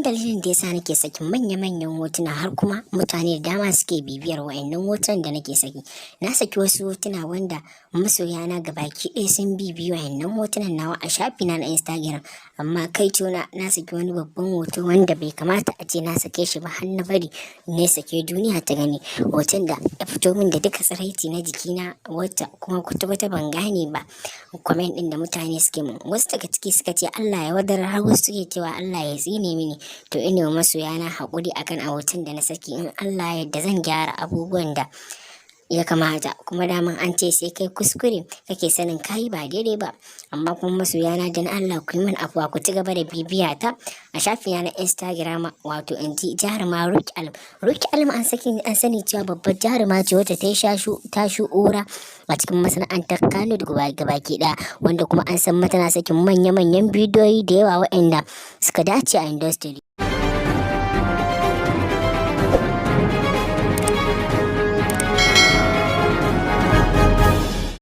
dalilin da yasa nake sakin manya-manyan hotuna har kuma mutane da dama suke bibiyar wa'annan hotunan da nake saki. Na saki wasu hotuna wanda masoya na gabaki ɗaya sun bibiyi wa'annan hotunan nawa a shafina na Instagram, amma kaitona na saki wani babban hoto wanda bai kamata a ce na sake shi ba har na bari ne sake duniya ta gani. Hoton da ya fito min da duka tsiraici na jikina wacce kuma kwata-kwata ban gane ba. Comment ɗin da mutane suke min, wasu daga ciki suka ce Allah ya wadar, har wasu suke cewa Allah ya tsine mini. To ina wa masoya na haƙuri akan a hoton da na saki, in Allah yadda zan gyara abubuwan da ya kamata. Kuma daman an ce sai kai kuskure kake sanin kayi ba daidai ba. Amma kuma masoya na dan Allah ku yi min afuwa, ku ci gaba da bibiya ta a shafina na Instagram, wato inji jaruma Roqi Alim. Roqi Alim an sani cewa babbar jaruma ce wacce ta shuhura a cikin masana'antar Kannywood gabaki ɗaya, wanda kuma an san mata na sakin manya-manyan bidiyoyi da yawa waɗanda suka dace a industry.